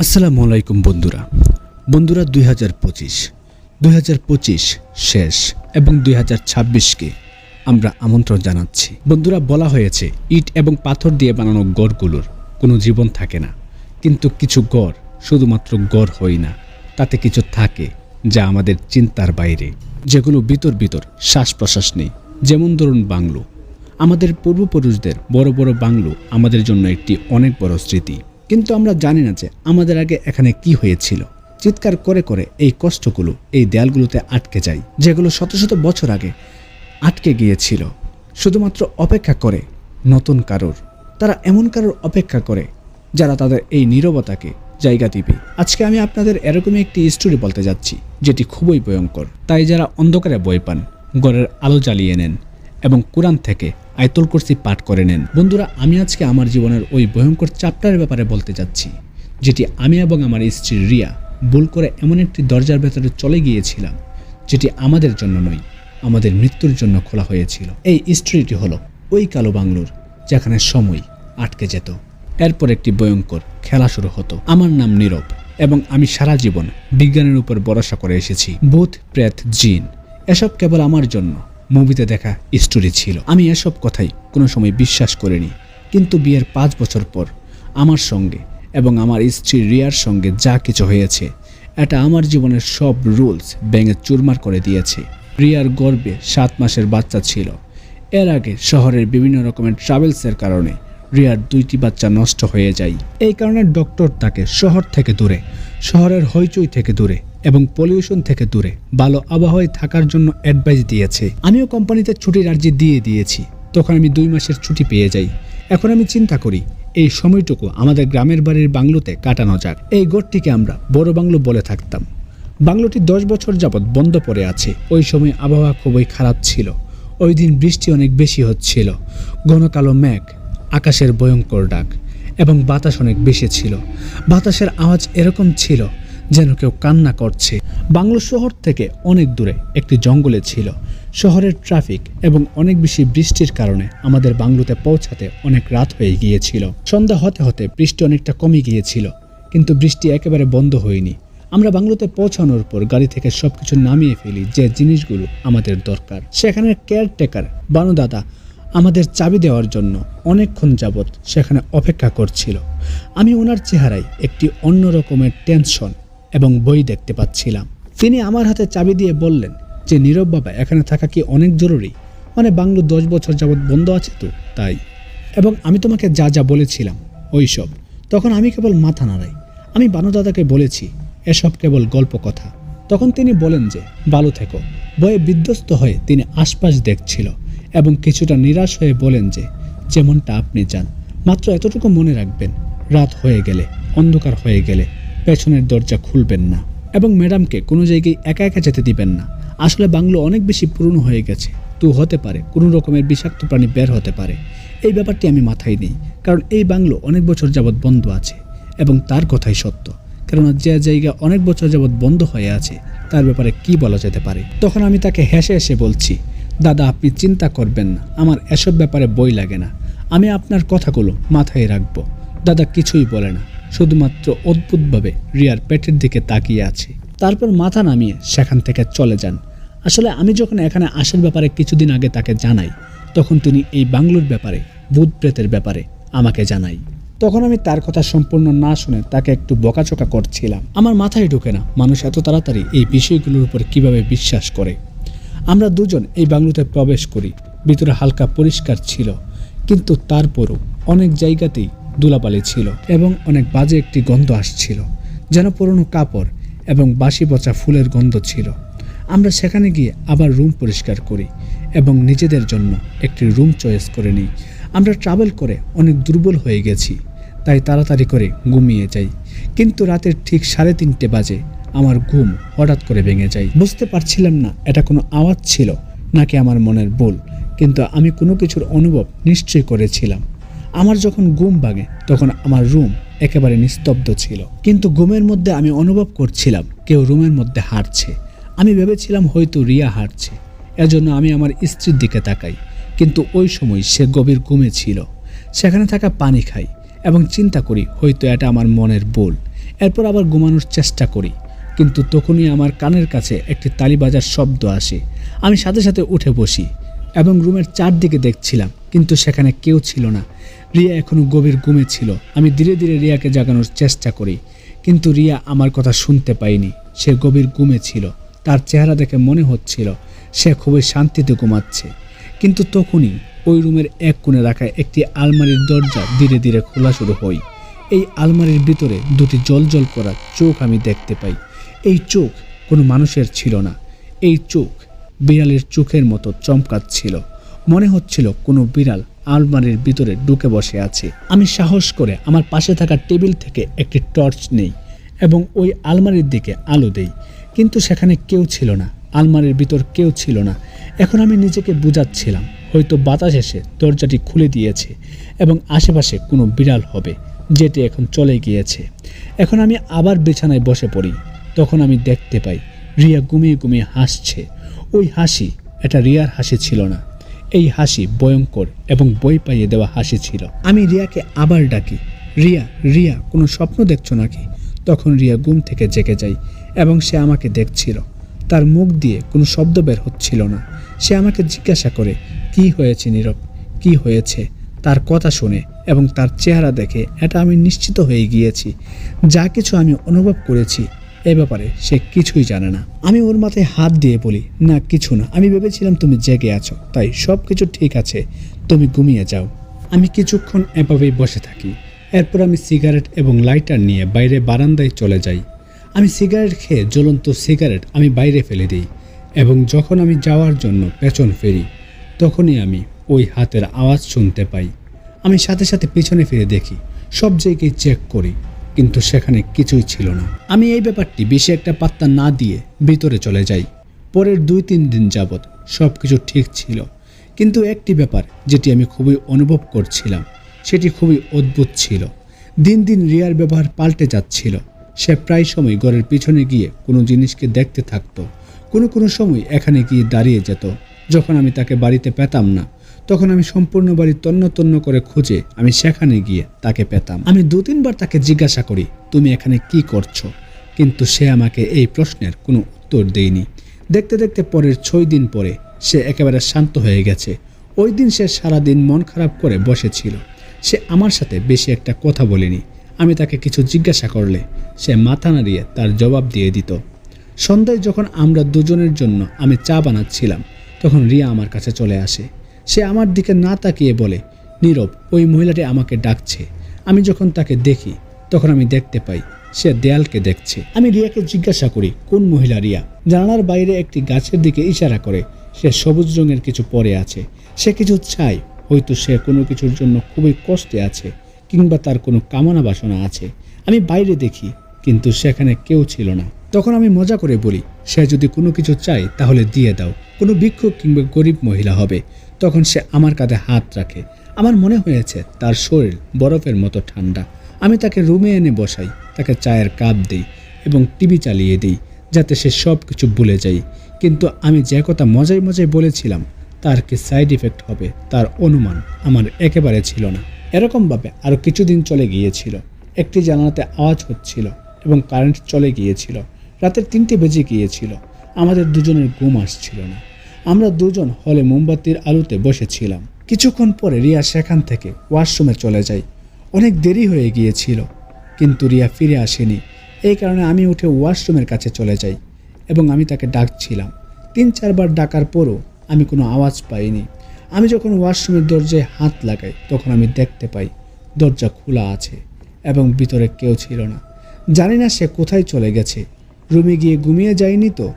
আসসালামু আলাইকুম বন্ধুরা 2025 শেষ এবং 2026কে আমরা আমন্ত্রণ জানাচ্ছি। বন্ধুরা, বলা হয়েছে ইট এবং পাথর দিয়ে বানানো গড়গুলোর কোনো জীবন থাকে না, কিন্তু কিছু গড় শুধুমাত্র গড় হয় না, তাতে কিছু থাকে যা আমাদের চিন্তার বাইরে, যেগুলো ভিতর শ্বাস প্রশ্বাস নেই। যেমন ধরুন বাংলো। আমাদের পূর্বপুরুষদের বড় বড় বাংলো আমাদের জন্য একটি অনেক বড় স্মৃতি, কিন্তু আমরা জানি না যে আমাদের আগে এখানে কি হয়েছিল। চিৎকার করে করে এই কষ্টগুলো এই দেয়ালগুলোতে আটকে যায়, যেগুলো শত শত বছর আগে আটকে গিয়েছিল, শুধুমাত্র অপেক্ষা করে নতুন কারোর। তারা এমন কারোর অপেক্ষা করে যারা তাদের এই নীরবতাকে জায়গা দিবে। আজকে আমি আপনাদের এরকমই একটি স্টোরি বলতে যাচ্ছি, যেটি খুবই ভয়ঙ্কর। তাই যারা অন্ধকারে ভয় পান, ঘরের আলো জ্বালিয়ে নেন এবং কোরআন থেকে আয়াতুল কুরসি পাঠ করে নেন। বন্ধুরা, আমি আজকে আমার জীবনের ওই ভয়ঙ্কর চ্যাপ্টারের ব্যাপারে বলতে যাচ্ছি, যেটি আমি এবং আমার স্ত্রী রিয়া ভুল করে এমন একটি দরজার ভেতরে চলে গিয়েছিলাম, যেটি আমাদের জন্য নয়, আমাদের মৃত্যুর জন্য খোলা হয়েছিল। এই স্টোরিটি হলো ওই কালো বাংলোর যেখানে সময় আটকে যেত। এরপর একটি ভয়ঙ্কর খেলা শুরু হতো। আমার নাম নীরব এবং আমি সারা জীবন বিজ্ঞানের উপর ভরসা করে এসেছি। ভূত, প্রেত, জিন এসব কেবল আমার জন্য মুভিতে দেখা স্টোরি ছিল। আমি এসব কথাই কোনো সময় বিশ্বাস করিনি, কিন্তু বিয়ের 5 বছর পর আমার সঙ্গে এবং আমার স্ত্রী রিয়ার সঙ্গে যা কিছু হয়েছে, এটা আমার জীবনের সব রুলস ভেঙে চুরমার করে দিয়েছে। রিয়ার গর্ভে 7 মাসের বাচ্চা ছিল। এর আগে শহরের বিভিন্ন রকমের ট্রাভেলসের কারণে রিয়ার 2টি বাচ্চা নষ্ট হয়ে যায়। এই কারণে ডক্টর তাকে শহর থেকে দূরে, শহরের হইচই থেকে দূরে এবং পলিউশন থেকে দূরে ভালো আবহাওয়ায় থাকার জন্য অ্যাডভাইস দিয়েছে। আমিও কোম্পানিতে ছুটির আর্জি দিয়ে দিয়েছি। তখন আমি 2 মাসের ছুটি পেয়ে যাই। এখন আমি চিন্তা করি এই সময়টুকু আমাদের গ্রামের বাড়ির বাংলোতে কাটানো যাক। এই ঘরটিকে আমরা বড় বাংলো বলে থাকতাম। বাংলোটি 10 বছর যাবৎ বন্ধ পড়ে আছে। ওই সময় আবহাওয়া খুবই খারাপ ছিল। ওই দিন বৃষ্টি অনেক বেশি হচ্ছিল, ঘন কালো মেঘ, আকাশের ভয়ঙ্কর ডাক এবং বাতাস অনেক বেশি ছিল। বাতাসের আওয়াজ এরকম ছিল যেন কেউ কান্না করছে। বাংলো শহর থেকে অনেক দূরে একটি জঙ্গলে ছিল। শহরের ট্রাফিক এবং অনেক বেশি বৃষ্টির কারণে আমাদের বাংলোতে পৌঁছাতে অনেক রাত হয়ে গিয়েছিল। সন্ধ্যা হতে হতে বৃষ্টি অনেকটা কমে গিয়েছিল, কিন্তু বৃষ্টি একেবারে বন্ধ হয়নি। আমরা বাংলোতে পৌঁছানোর পর গাড়ি থেকে সবকিছু নামিয়ে ফেলি, যে জিনিসগুলো আমাদের দরকার। সেখানে কেয়ারটেকার বানু দাদা আমাদের চাবি দেওয়ার জন্য অনেকক্ষণ যাবৎ সেখানে অপেক্ষা করছিল। আমি ওনার চেহারায় একটি অন্য রকমের টেনশন এবং বই দেখতে পাচ্ছিলাম। তিনি আমার হাতে চাবি দিয়ে বললেন যে, নীরব বাবা, এখানে থাকা কি অনেক জরুরি? মানে বাংলো 10 বছর যাবৎ বন্ধ আছে তো, তাই। এবং আমি তোমাকে যা যা বলেছিলাম ওইসব। তখন আমি কেবল মাথা নাড়াই। আমি বানু দাদাকে বলেছি এসব কেবল গল্প কথা। তখন তিনি বলেন যে, ভালো থেকো। ভয়ে বিধ্বস্ত হয়ে তিনি আশপাশ দেখছিল এবং কিছুটা নিরাশ হয়ে বলেন যে, যেমনটা আপনি চান, মাত্র এতটুকু মনে রাখবেন, রাত হয়ে গেলে, অন্ধকার হয়ে গেলে পেছনের দরজা খুলবেন না এবং ম্যাডামকে কোনো জায়গায় একা একা যেতে দিবেন না। আসলে বাংলো অনেক বেশি পুরনো হয়ে গেছে, তো হতে পারে কোনো রকমের বিষাক্ত প্রাণী বের হতে পারে। এই ব্যাপারটি আমি মাথায় নিই, কারণ এই বাংলো অনেক বছর যাবৎ বন্ধ আছে এবং তার কথাই সত্য। কেননা যে জায়গা অনেক বছর যাবৎ বন্ধ হয়ে আছে তার ব্যাপারে কি বলা যেতে পারে। তখন আমি তাকে হেসে হেসে বলছি, দাদা আপনি চিন্তা করবেন না, আমার এসব ব্যাপারে বই লাগে না, আমি আপনার কথাগুলো মাথায় রাখবো। দাদা কিছুই বলে না, শুধুমাত্র অদ্ভুতভাবে রিয়ার পেটের দিকে তাকিয়ে আছে। তারপর মাথা নামিয়ে সেখান থেকে চলে যান। আসলে আমি যখন এখানে আসার ব্যাপারে কিছুদিন আগে তাকে জানাই, তখন তিনি এই বাংলোর ব্যাপারে, ভূত প্রেতের ব্যাপারে আমাকে জানাই। তখন আমি তার কথা সম্পূর্ণ না শুনে তাকে একটু বকাচকা করছিলাম। আমার মাথায় ঢোকে না মানুষ এত তাড়াতাড়ি এই বিষয়গুলোর উপর কিভাবে বিশ্বাস করে। আমরা দুজন এই বাংলোতে প্রবেশ করি। ভিতরে হালকা পরিষ্কার ছিল, কিন্তু তারপরও অনেক জায়গাতেই ধুলাবালি ছিল এবং অনেক বাজে একটি গন্ধ আসছিল, যেন পুরনো কাপড় এবং বাসি পচা ফুলের গন্ধ ছিল। আমরা সেখানে গিয়ে আবার রুম পরিষ্কার করি এবং নিজেদের জন্য একটি রুম চয়েস করে নিই। আমরা ট্রাভেল করে অনেক দুর্বল হয়ে গেছি, তাই তাড়াতাড়ি করে ঘুমিয়ে যাই। কিন্তু রাতের ঠিক 3:30 বাজে আমার ঘুম হঠাৎ করে ভেঙে যায়। বুঝতে পারছিলাম না এটা কোনো আওয়াজ ছিল নাকি আমার মনের ভুল, কিন্তু আমি কোনো কিছুর অনুভব নিশ্চয়ই করেছিলাম। আমার যখন ঘুম ভাঙে তখন আমার রুম একেবারে নিস্তব্ধ ছিল, কিন্তু ঘুমের মধ্যে আমি অনুভব করছিলাম কেউ রুমের মধ্যে হাঁটছে। আমি ভেবেছিলাম হয়তো রিয়া হাঁটছে, এজন্য আমি আমার স্ত্রীর দিকে তাকাই, কিন্তু ওই সময় সে গভীর ঘুমে ছিল। সেখানে থাকা পানি খাই এবং চিন্তা করি হয়তো এটা আমার মনের ভুল। এরপর আবার ঘুমানোর চেষ্টা করি, কিন্তু তখনই আমার কানের কাছে একটি তালি বাজার শব্দ আসে। আমি সাথে সাথে উঠে বসি এবং রুমের চারদিকে দেখছিলাম, কিন্তু সেখানে কেউ ছিল না। রিয়া এখনও গভীর ঘুমে ছিল। আমি ধীরে ধীরে রিয়াকে জাগানোর চেষ্টা করি, কিন্তু রিয়া আমার কথা শুনতে পায়নি। সে গভীর ঘুমে ছিল। তার চেহারা দেখে মনে হচ্ছিল সে খুবই শান্তিতে ঘুমাচ্ছে। কিন্তু তখনই ওই রুমের এক কোণে রাখা একটি আলমারির দরজা ধীরে ধীরে খোলা শুরু হয়। এই আলমারির ভিতরে দুটি জ্বলজ্বল করা চোখ আমি দেখতে পাই। এই চোখ কোনো মানুষের ছিল না। এই চোখ বিড়ালের চোখের মতো চমকাচ্ছিল। মনে হচ্ছিল কোনো বিড়াল আলমারির ভিতরে ঢুকে বসে আছে। আমি সাহস করে আমার পাশে থাকা টেবিল থেকে একটি টর্চ নেই এবং ওই আলমারির দিকে আলো দেই, কিন্তু সেখানে কেউ ছিল না। আলমারির ভিতর কেউ ছিল না। এখন আমি নিজেকে বুঝাচ্ছিলাম হয়তো বাতাস এসে দরজাটি খুলে দিয়েছে এবং আশেপাশে কোনো বিড়াল হবে, যেটি এখন চলে গিয়েছে। এখন আমি আবার বিছানায় বসে পড়ি। তখন আমি দেখতে পাই রিয়া ঘুমিয়ে ঘুমিয়ে হাসছে। ওই হাসি এটা রিয়ার হাসি ছিল না। এই হাসি ভয়ঙ্কর এবং বই পাইয়ে দেওয়া হাসি ছিল। আমি রিয়াকে আবার ডাকি, রিয়া রিয়া, কোনো স্বপ্ন দেখছো নাকি? তখন রিয়া ঘুম থেকে জেগে যায় এবং সে আমাকে দেখছিল। তার মুখ দিয়ে কোনো শব্দ বের হচ্ছিল না। সে আমাকে জিজ্ঞাসা করে, কি হয়েছে নীরব, কি হয়েছে? তার কথা শুনে এবং তার চেহারা দেখে এটা আমি নিশ্চিত হয়ে গিয়েছি। যা কিছু আমি অনুভব করেছি এ ব্যাপারে সে কিছুই জানে না। আমি ওর মাথায় হাত দিয়ে বলি, না কিছু না, আমি ভেবেছিলাম তুমি জেগে আছো, তাই সব কিছু ঠিক আছে, তুমি ঘুমিয়ে যাও। আমি কিছুক্ষণ এভাবেই বসে থাকি। এরপর আমি সিগারেট এবং লাইটার নিয়ে বাইরে বারান্দায় চলে যাই। আমি সিগারেট খেয়ে জ্বলন্ত সিগারেট আমি বাইরে ফেলে দিই এবং যখন আমি যাওয়ার জন্য পেছন ফিরি তখনই আমি ওই হাতের আওয়াজ শুনতে পাই। আমি সাথে সাথে পিছনে ফিরে দেখি, সব জায়গায় চেক করি, কিন্তু সেখানে কিছুই ছিল না। আমি এই ব্যাপারটি বেশি একটা পাত্তা না দিয়ে ভিতরে চলে যাই। পরের 2-3 দিন যাবৎ সব কিছু ঠিক ছিল, কিন্তু একটি ব্যাপার যেটি আমি খুবই অনুভব করছিলাম সেটি খুবই অদ্ভুত ছিল। দিন দিন রিয়ার ব্যবহার পাল্টে যাচ্ছিল। সে প্রায় সময় ঘরের পিছনে গিয়ে কোনো জিনিসকে দেখতে থাকতো। কোনো সময় এখানে গিয়ে দাঁড়িয়ে যেত। যখন আমি তাকে বাড়িতে পেতাম না তখন আমি সম্পূর্ণ বাড়ি তন্ন তন্ন করে খুঁজে আমি সেখানে গিয়ে তাকে পেতাম। আমি 2-3 বার তাকে জিজ্ঞাসা করি, তুমি এখানে কি করছো? কিন্তু সে আমাকে এই প্রশ্নের কোনো উত্তর দেয়নি। দেখতে দেখতে পরের 6 দিন পরে সে একেবারে শান্ত হয়ে গেছে। ওই দিন সে সারাদিন মন খারাপ করে বসেছিল। সে আমার সাথে বেশি একটা কথা বলেনি। আমি তাকে কিছু জিজ্ঞাসা করলে সে মাথা নাড়িয়ে তার জবাব দিয়ে দিত। সন্ধ্যায় যখন আমরা দুজনের জন্য আমি চা বানাচ্ছিলাম তখন রিয়া আমার কাছে চলে আসে। সে আমার দিকে না তাকিয়ে বলে, নীরব, ওই মহিলাটি আমাকে ডাকছে। আমি যখন তাকে দেখি তখন আমি দেখতে পাই সে দেয়ালকে দেখছে। আমি রিয়াকে জিজ্ঞাসা করি, কোন মহিলা? রিয়া জানালার বাইরে একটি গাছের দিকে ইশারা করে। সে সবুজ রঙের কিছু পরে আছে। সে কিছু চায়, হয়তো সে কোনো কিছুর জন্য খুবই কষ্টে আছে কিংবা তার কোনো কামনা বাসনা আছে। আমি বাইরে দেখি, কিন্তু সেখানে কেউ ছিল না। তখন আমি মজা করে বলি, সে যদি কোনো কিছু চায় তাহলে দিয়ে দাও, কোনো ভিক্ষুক কিংবা গরিব মহিলা হবে। তখন সে আমার কাঁধে হাত রাখে। আমার মনে হয়েছে তার শরীর বরফের মতো ঠান্ডা। আমি তাকে রুমে এনে বসাই, তাকে চায়ের কাপ দিই এবং টিভি চালিয়ে দিই যাতে সে সব কিছু ভুলে যায়। কিন্তু আমি যে কথা মজায় মজায় বলেছিলাম তার কি সাইড ইফেক্ট হবে তার অনুমান আমার একেবারে ছিল না। এরকমভাবে আরও কিছুদিন চলে গিয়েছিল। একটি জানালাতে আওয়াজ হচ্ছিল এবং কারেন্ট চলে গিয়েছিল। রাতের 3টে বেজে গিয়েছিল। আমাদের দুজনের ঘুম আসছিল না। আমরা দুজন হলে মোমবাতির আলোতে বসেছিলাম। কিছুক্ষণ পরে রিয়া সেখান থেকে ওয়াশরুমে চলে যায়। অনেক দেরি হয়ে গিয়েছিল, কিন্তু রিয়া ফিরে আসেনি। এই কারণে আমি উঠে ওয়াশরুমের কাছে চলে যাই এবং আমি তাকে ডাকছিলাম। 3-4 বার ডাকার পরও আমি কোনো আওয়াজ পাইনি। আমি যখন ওয়াশরুমের দরজায় হাত লাগাই তখন আমি দেখতে পাই দরজা খোলা আছে এবং ভিতরে কেউ ছিল না। জানি না সে কোথায় চলে গেছে। রুমে গিয়ে ঘুমিয়ে যায়নি তো?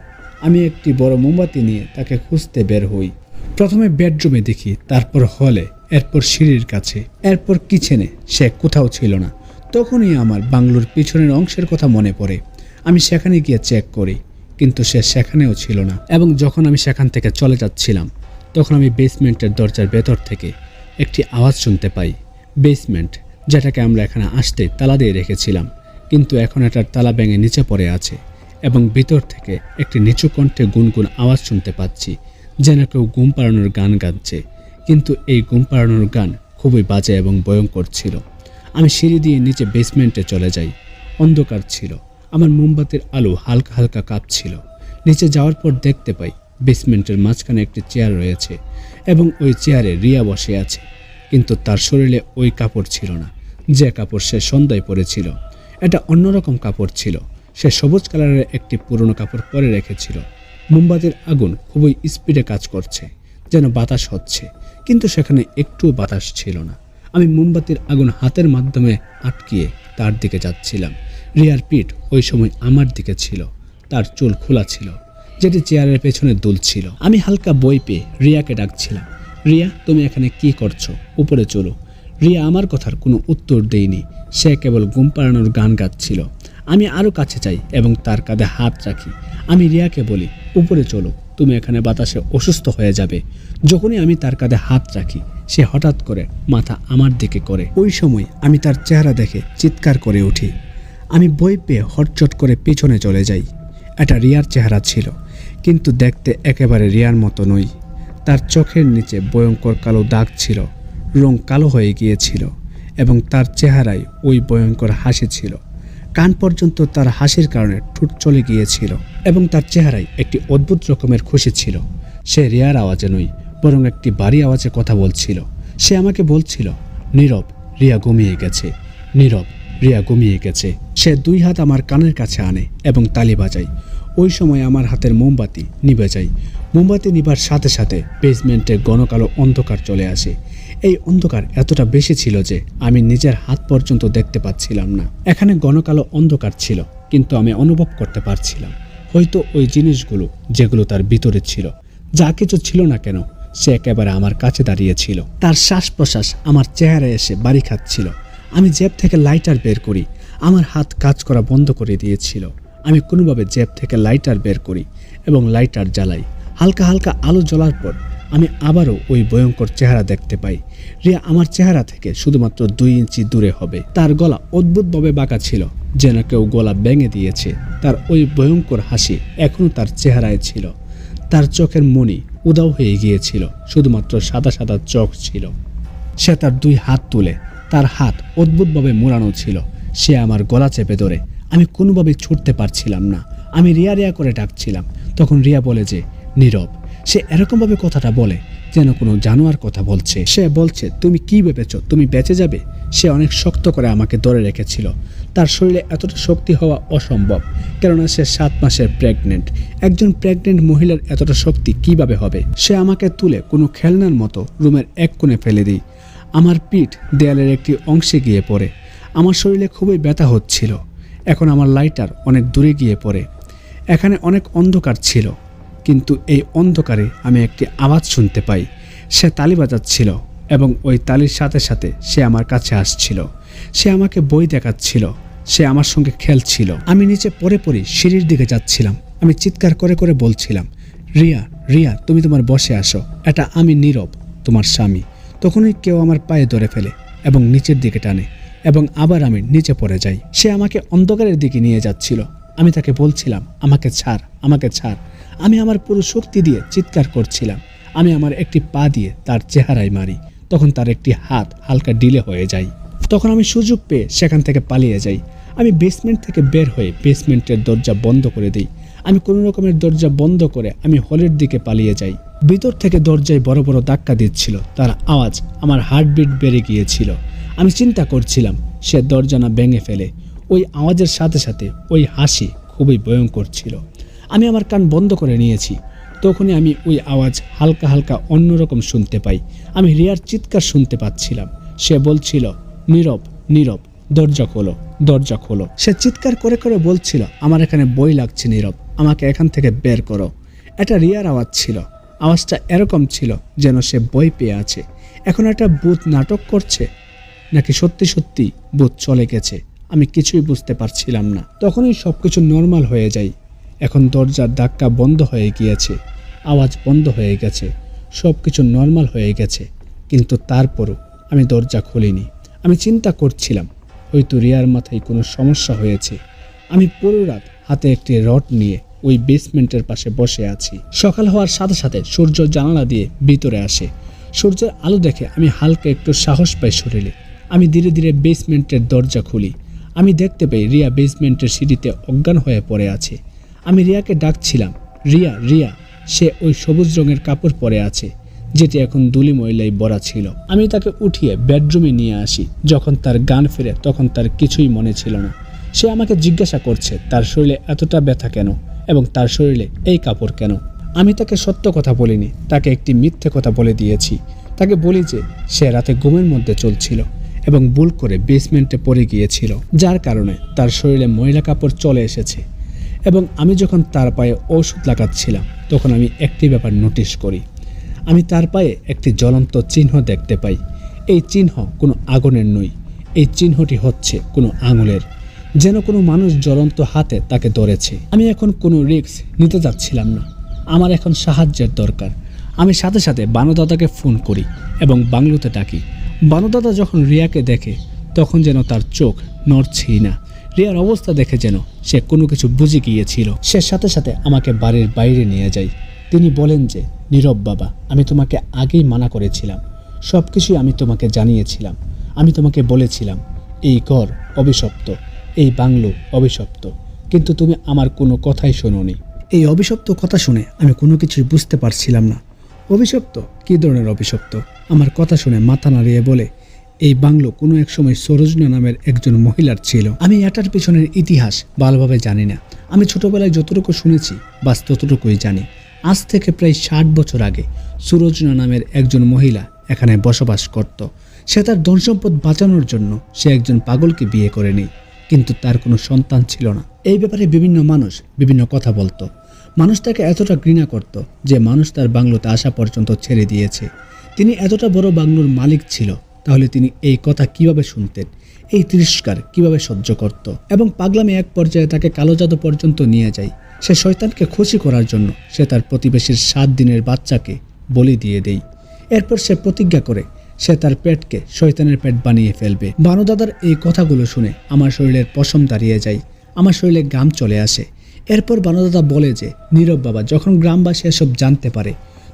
আমি একটি বড় মোমবাতি নিয়ে তাকে খুঁজতে বের হই। প্রথমে বেডরুমে দেখি, তারপর হলে, এরপর সিঁড়ির কাছে, এরপর কিচেনে। সে কোথাও ছিল না। তখনই আমার বাংলোর পিছনের অংশের কথা মনে পড়ে। আমি সেখানে গিয়ে চেক করি, কিন্তু সে সেখানেও ছিল না। এবং যখন আমি সেখান থেকে চলে যাচ্ছিলাম তখন আমি বেসমেন্টের দরজার ভেতর থেকে একটি আওয়াজ শুনতে পাই। বেসমেন্ট, যেটাকে আমরা এখানে আসতে তালা দিয়ে রেখেছিলাম, কিন্তু এখন এটার তালা ভেঙে নিচে পড়ে আছে এবং ভিতর থেকে একটি নিচু কণ্ঠে গুনগুন আওয়াজ শুনতে পাচ্ছি, যেন কেউ ঘুম পাড়ানোর গান গাচ্ছে। কিন্তু এই ঘুম পাড়ানোর গান খুবই বাজে এবং ভয়ঙ্কর ছিল। আমি সিঁড়ি দিয়ে নিচে বেসমেন্টে চলে যাই। অন্ধকার ছিল। আমার মোমবাতির আলো হালকা হালকা কাঁপছিল। নিচে যাওয়ার পর দেখতে পাই বেসমেন্টের মাঝখানে একটি চেয়ার রয়েছে এবং ওই চেয়ারে রিয়া বসে আছে, কিন্তু তার শরীরে ওই কাপড় ছিল না যে কাপড় সে সন্ধ্যায় পরেছিল। এটা অন্যরকম কাপড় ছিল। সে সবুজ কালারের একটি পুরনো কাপড় পরে রেখেছিল। মোমবাতির আগুন খুবই স্পিডে কাজ করছে, যেন বাতাস হচ্ছে, কিন্তু সেখানে একটুও বাতাস ছিল না। আমি মোমবাতির আগুন হাতের মাধ্যমে আটকিয়ে তার দিকে যাচ্ছিলাম। রিয়ার পিঠ ওই সময় আমার দিকে ছিল। তার চুল খোলা ছিল, যেটি চেয়ারের পেছনে দুলছিল। আমি হালকা বই পেয়ে রিয়াকে ডাকছিলাম, রিয়া তুমি এখানে কি করছো, উপরে চলো। রিয়া আমার কথার কোনো উত্তর দেয়নি। সে কেবল ঘুম পাড়ানোর গান গাচ্ছিল। আমি আরও কাছে যাই এবং তার কাঁধে হাত রাখি। আমি রিয়াকে বলি, উপরে চলো, তুমি এখানে বাতাসে অসুস্থ হয়ে যাবে। যখনই আমি তার কাঁধে হাত রাখি, সে হঠাৎ করে মাথা আমার দিকে করে। ওই সময় আমি তার চেহারা দেখে চিৎকার করে উঠি। আমি বই পেয়ে হটচট করে পিছনে চলে যাই। এটা রিয়ার চেহারা ছিল, কিন্তু দেখতে একেবারে রিয়ার মতো নই। তার চোখের নিচে ভয়ঙ্কর কালো দাগ ছিল, রং কালো হয়ে গিয়েছিল এবং তার চেহারায় ওই ভয়ঙ্কর হাসি ছিল। কান পর্যন্ত তার হাসির কারণে ঠোঁট চলে গিয়েছিল এবং তার চেহারায় একটি অদ্ভুত রকমের খুশি ছিল। সে রিয়ার আওয়াজে নয়, বরং একটি ভারী আওয়াজে কথা বলছিল। সে আমাকে বলছিল, নীরব, রিয়া ঘুমিয়ে গেছে, নীরব, রিয়া ঘুমিয়ে গেছে। সে দুই হাত আমার কানের কাছে আনে এবং তালি বাজায়। ওই সময় আমার হাতের মোমবাতি নিভে যায়। মোমবাতি নিভার সাথে সাথে বেসমেন্টে ঘন কালো অন্ধকার চলে আসে। এই অন্ধকার এতটা বেশি ছিল যে আমি নিজের হাত পর্যন্ত দেখতে পাচ্ছিলাম না। এখানে ঘন কালো অন্ধকার ছিল, কিন্তু আমি অনুভব করতে পারছিলাম হয়তো ওই জিনিসগুলো যেগুলো তার ভিতরে ছিল। যা কিছু ছিল না কেন, সে একেবারে আমার কাছে দাঁড়িয়েছিল। তার শ্বাস প্রশ্বাস আমার চেহারায় এসে বাড়ি খাচ্ছিল। আমি জেব থেকে লাইটার বের করি। আমার হাত কাজ করা বন্ধ করে দিয়েছিল। আমি কোনোভাবে জেব থেকে লাইটার বের করি এবং লাইটার জ্বালাই। হালকা হালকা আলো জ্বলার পর আমি আবারও ওই ভয়ঙ্কর চেহারা দেখতে পাই। রিয়া আমার চেহারা থেকে শুধুমাত্র 2 ইঞ্চি দূরে হবে। তার গলা অদ্ভুতভাবে বাঁকা ছিল, যেন কেউ গলা ভেঙে দিয়েছে। তার ওই ভয়ঙ্কর হাসি এখনও তার চেহারায় ছিল। তার চোখের মণি উধাও হয়ে গিয়েছিল, শুধুমাত্র সাদা সাদা চোখ ছিল। সে তার 2 হাত তুলে, তার হাত অদ্ভুতভাবে মোড়ানো ছিল। সে আমার গলা চেপে ধরে। আমি কোনোভাবে ছুটতে পারছিলাম না। আমি রিয়া রিয়া করে ডাকছিলাম। তখন রিয়া বলে যে, নীরব। সে এরকমভাবে কথাটা বলে যেন কোনো জানোয়ার কথা বলছে। সে বলছে, তুমি কি ভেবেছ তুমি বেঁচে যাবে? সে অনেক শক্ত করে আমাকে ধরে রেখেছিল। তার শরীরে এতটা শক্তি হওয়া অসম্ভব, কেননা সে 7 মাসের প্রেগনেন্ট। একজন প্রেগনেন্ট মহিলার এতটা শক্তি কিভাবে হবে? সে আমাকে তুলে কোনো খেলনার মতো রুমের এক কোণে ফেলে দিই। আমার পিঠ দেয়ালের একটি অংশে গিয়ে পড়ে। আমার শরীরে খুবই ব্যথা হচ্ছিল। এখন আমার লাইটার অনেক দূরে গিয়ে পড়ে। এখানে অনেক অন্ধকার ছিল, কিন্তু এই অন্ধকারে আমি একটি আওয়াজ শুনতে পাই। সে তালি বাজাচ্ছিল এবং ওই তালির সাথে সাথে সে আমার কাছে আসছিল। সে আমাকে বই দেখাচ্ছিল। সে আমার সঙ্গে খেলছিল। আমি নিচে পড়ে পড়ে সিঁড়ির দিকে যাচ্ছিলাম। আমি চিৎকার করে করে বলছিলাম, রিয়া, রিয়া, তুমি তোমার বসে আসো, এটা আমি নীরব, তোমার স্বামী। তখনই কেউ আমার পায়ে ধরে ফেলে এবং নিচের দিকে টানে এবং আবার আমি নিচে পড়ে যাই। সে আমাকে অন্ধকারের দিকে নিয়ে যাচ্ছিল। আমি তাকে বলছিলাম, আমাকে ছাড়, আমাকে ছাড়। আমি আমার পুরো শক্তি দিয়ে চিৎকার করছিলাম। আমি আমার একটি পা দিয়ে তার চেহারায় মারি। তখন তার একটি হাত হালকা ডিলে হয়ে যায়। তখন আমি সুযোগ পেয়ে সেখান থেকে পালিয়ে যাই। আমি বেসমেন্ট থেকে বের হয়ে বেসমেন্টের দরজা বন্ধ করে দিই। আমি কোনো রকমের দরজা বন্ধ করে আমি হলের দিকে পালিয়ে যাই। ভিতর থেকে দরজায় বড় বড় ধাক্কা দিচ্ছিল। তার আওয়াজ, আমার হার্টবিট বেড়ে গিয়েছিল। আমি চিন্তা করছিলাম সে দরজা না ভেঙে ফেলে। ওই আওয়াজের সাথে সাথে ওই হাসি খুবই ভয়ঙ্কর ছিল। আমি আমার কান বন্ধ করে নিয়েছি। তখনই আমি ওই আওয়াজ হালকা হালকা অন্যরকম শুনতে পাই। আমি রিয়ার চিৎকার শুনতে পাচ্ছিলাম। সে বলছিল, নীরব, নীরব, দরজা খোলো, দরজা খোলো। সে চিৎকার করে করে বলছিল, আমার এখানে বই লাগছে নীরব, আমাকে এখান থেকে বের করো। এটা রিয়ার আওয়াজ ছিল। আওয়াজটা এরকম ছিল যেন সে বই পেয়ে আছে। এখন একটা ভূত নাটক করছে নাকি সত্যি সত্যি ভূত চলে গেছে, আমি কিছুই বুঝতে পারছিলাম না। তখনই সবকিছু নর্মাল হয়ে যায়। এখন দরজার ধাক্কা বন্ধ হয়ে গিয়েছে, আওয়াজ বন্ধ হয়ে গেছে, সব কিছু নর্মাল হয়ে গেছে। কিন্তু তারপরও আমি দরজা খুলিনি। আমি চিন্তা করছিলাম হয়তো রিয়ার মাথায় কোনো সমস্যা হয়েছে। আমি পুরো রাত হাতে একটি রড নিয়ে ওই বেসমেন্টের পাশে বসে আছি। সকাল হওয়ার সাথে সাথে সূর্য জানালা দিয়ে ভিতরে আসে। সূর্যের আলো দেখে আমি হালকা একটু সাহস পাই শরীরে। আমি ধীরে ধীরে বেসমেন্টের দরজা খুলি। আমি দেখতে পাই রিয়া বেসমেন্টের সিঁড়িতে অজ্ঞান হয়ে পড়ে আছে। আমি রিয়াকে ডাকছিলাম, রিয়া রিয়া। সে ওই সবুজ রঙের কাপড় পরে আছে যেটি এখন ধুলি ময়লায় ভরা ছিল। আমি তাকে উঠিয়ে বেডরুমে নিয়ে আসি। যখন তার জ্ঞান ফিরে তখন তার কিছুই মনে ছিল না। সে আমাকে জিজ্ঞাসা করছে তার শরীরে এতটা ব্যথা কেন এবং তার শরীরে এই কাপড় কেন। আমি তাকে সত্য কথা বলিনি, তাকে একটি মিথ্যে কথা বলে দিয়েছি। তাকে বলি যে সে রাতে ঘুমের মধ্যে চলছিল এবং ভুল করে বেসমেন্টে পড়ে গিয়েছিল, যার কারণে তার শরীরে ময়লা কাপড় চলে এসেছে। এবং আমি যখন তার পায়ে ওষুধ লাগাচ্ছিলাম তখন আমি একটি ব্যাপার নোটিশ করি। আমি তার পায়ে একটি জ্বলন্ত চিহ্ন দেখতে পাই। এই চিহ্ন কোনো আগুনের নয়, এই চিহ্নটি হচ্ছে কোনো আঙুলের, যেন কোনো মানুষ জ্বলন্ত হাতে তাকে ধরেছে। আমি এখন কোনো রিস্ক নিতে যাচ্ছিলাম না, আমার এখন সাহায্যের দরকার। আমি সাথে সাথে বানুদাদাকে ফোন করি এবং বাংলোতে ডাকি। বানুদাদা যখন রিয়াকে দেখে তখন যেন তার চোখ নড়ছেই না। রিয়ার অবস্থা দেখে যেন সে কোনো কিছু বুঝে গিয়েছিল। সে সাথে সাথে আমাকে বাড়ির বাইরে নিয়ে যায়। তিনি বলেন যে, নীরব বাবা, আমি তোমাকে আগেই মানা করেছিলাম, সব কিছুই আমি তোমাকে জানিয়েছিলাম। আমি তোমাকে বলেছিলাম এই ঘর অভিশপ্ত, এই বাংলো অভিশপ্ত, কিন্তু তুমি আমার কোনো কথাই শোনোনি। এই অভিশপ্ত কথা শুনে আমি কোনো কিছুই বুঝতে পারছিলাম না। অভিশপ্ত? কী ধরনের অভিশপ্ত? আমার কথা শুনে মাথা নাড়িয়ে বলে, এই বাংলো কোনো এক সময় সরোজনা নামের একজন মহিলার ছিল। আমি এটার পিছনের ইতিহাস ভালোভাবে জানি না। আমি ছোটবেলায় যতটুকু শুনেছি বাস ততটুকুই জানি। আজ থেকে প্রায় 60 বছর আগে সরোজনা নামের একজন মহিলা এখানে বসবাস করত। সে তার ধনসম্পদ বাঁচানোর জন্য সে একজন পাগলকে বিয়ে করে নেয়, কিন্তু তার কোনো সন্তান ছিল না। এই ব্যাপারে বিভিন্ন মানুষ বিভিন্ন কথা বলতো। মানুষ তাকে এতটা ঘৃণা করত যে মানুষ তার বাংলোতে আসা পর্যন্ত ছেড়ে দিয়েছে। তিনি এতটা বড় বাংলোর মালিক ছিল, তাহলে তিনি এই কথা কিভাবে শুনতেন, এই তিরস্কার কিভাবে সহ্য করত? এবং পাগলামি এক পর্যায়ে তাকে কালো জাদু পর্যন্ত নিয়ে যায়। সে শয়তানকে খুশি করার জন্য সে তার প্রতিবেশীর 7 দিনের বাচ্চাকে বলি দিয়ে দেয়। এরপর সে প্রতিজ্ঞা করে সে তার পেটকে শয়তানের পেট বানিয়ে ফেলবে। বানুদাদার এই কথাগুলো শুনে আমার শরীরের পশম দাঁড়িয়ে যায়, আমার শরীরে ঘাম চলে আসে। এরপর বানুদাদা বলে যে, নীরব বাবা, যখন গ্রামবাসী এসব জানতে পারে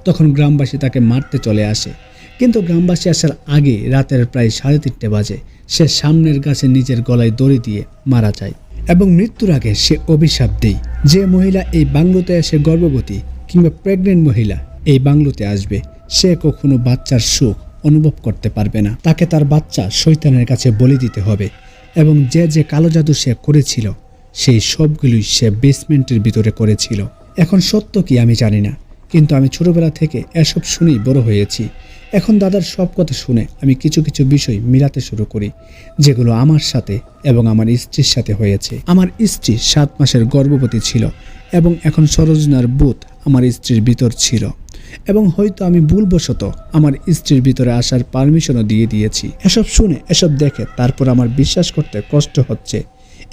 তখন গ্রামবাসী তাকে মারতে চলে আসে। কিন্তু গ্রামবাসী আসার আগে রাতের প্রায় 3:30 বাজে সে সামনের গাছে নিজের গলায় দড়ি দিয়ে মারা যায় এবং মৃত্যুর আগে সে অভিশাপ দেয়, যে মহিলা এই বাংলোতে এসে গর্ভবতী কিংবা প্রেগনেন্ট মহিলা এই বাংলোতে আসবে সে কখনো বাচ্চার সুখ অনুভব করতে পারবে না। তাকে তার বাচ্চা শয়তানের কাছে বলি দিতে হবে এবং যে যে কালো জাদু সে করেছিল সেই সবগুলোই সে বেসমেন্টের ভিতরে করেছিল। এখন সত্য কি আমি জানি না, কিন্তু আমি ছোটবেলা থেকে এসব শুনেই বড় হয়েছি। এখন দাদার সব কথা শুনে আমি কিছু কিছু বিষয় মিলাতে শুরু করি, যেগুলো আমার সাথে এবং আমার স্ত্রীর সাথে হয়েছে। আমার স্ত্রী 7 মাসের গর্ভবতী ছিল এবং এখন সরোজনার ভূত আমার স্ত্রীর ভিতর ছিল এবং হয়তো আমি ভুলবশত আমার স্ত্রীর ভিতরে আসার পারমিশনও দিয়ে দিয়েছি। এসব শুনে এসব দেখে তারপর আমার বিশ্বাস করতে কষ্ট হচ্ছে।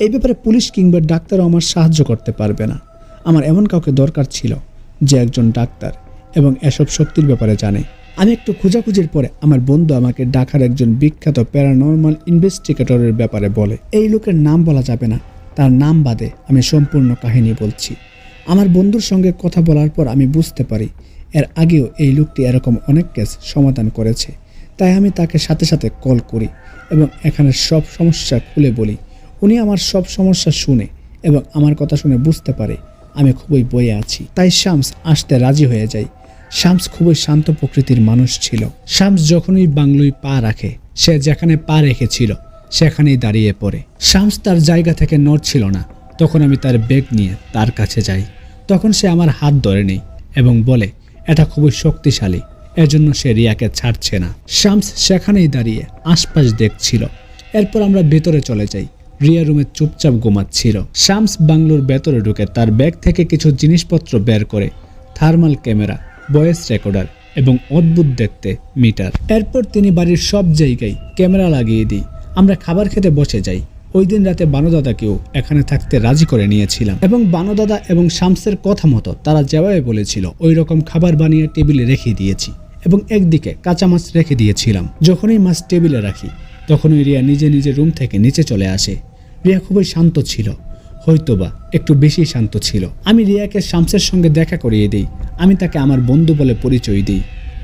এই ব্যাপারে পুলিশ কিংবা ডাক্তারও আমার সাহায্য করতে পারবে না। আমার এমন কাউকে দরকার ছিল যে একজন ডাক্তার এবং এসব শক্তির ব্যাপারে জানে। আমি একটু খোঁজাখুঁজির পরে আমার বন্ধু আমাকে ঢাকার একজন বিখ্যাত প্যারানর্মাল ইনভেস্টিগেটরের ব্যাপারে বলে। এই লোকের নাম বলা যাবে না, তার নাম বাদে আমি সম্পূর্ণ কাহিনী বলছি। আমার বন্ধুর সঙ্গে কথা বলার পর আমি বুঝতে পারি এর আগেও এই লোকটি এরকম অনেক কেস সমাধান করেছে। তাই আমি তাকে সাথে সাথে কল করি এবং এখানে সব সমস্যা খুলে বলি। উনি আমার সব সমস্যা শুনে এবং আমার কথা শুনে বুঝতে পারে আমি খুবই বয়ে আছি। তাই শামস আসতে রাজি হয়ে যায়। শামস খুবই শান্ত প্রকৃতির মানুষ ছিল। শামস যখনই বাংলোয় পা রাখে সে যেখানে পা রেখেছিল সেখানেই দাঁড়িয়ে পড়ে। শামস তার জায়গা থেকে নড়ছিল না। তখন আমি তার ব্যাগ নিয়ে তার কাছে যাই। তখন সে আমার হাত ধরে নেয় এবং বলে এটা খুবই শক্তিশালী, এজন্য সে রিয়াকে ছাড়ছে না। শামস সেখানেই দাঁড়িয়ে আশপাশ দেখছিল। এরপর আমরা ভেতরে চলে যাই। রিয়া রুমে চুপচাপ ঘুমাচ্ছিল। শামস বাংলোর ভেতরে ঢুকে তার ব্যাগ থেকে কিছু জিনিসপত্র বের করে, থার্মাল ক্যামেরা, ভয়েস রেকর্ডার এবং অদ্ভুত দেখতে মিটার। এরপর তিনি বাড়ির সব জায়গায় ক্যামেরা লাগিয়ে দিই। আমরা খাবার খেতে বসে যাই। ওই দিন রাতে বানুদাদাকেও এখানে থাকতে রাজি করে নিয়েছিলাম এবং বানুদাদা এবং শামসের কথা মতো তারা যেভাবে বলেছিল ওই রকম খাবার বানিয়ে টেবিলে রেখে দিয়েছি এবং একদিকে কাঁচা মাছ রেখে দিয়েছিলাম। যখনই মাছ টেবিলে রাখি তখনই রিয়া নিজে নিজে রুম থেকে নিচে চলে আসে। রিয়া খুবই শান্ত ছিল, হয়তোবা একটু বেশি শান্ত ছিল। আমি রিয়াকে শামসের সঙ্গে দেখা করিয়ে দিই। আমি তাকে আমার বন্ধু বলে পরিচয় দিই।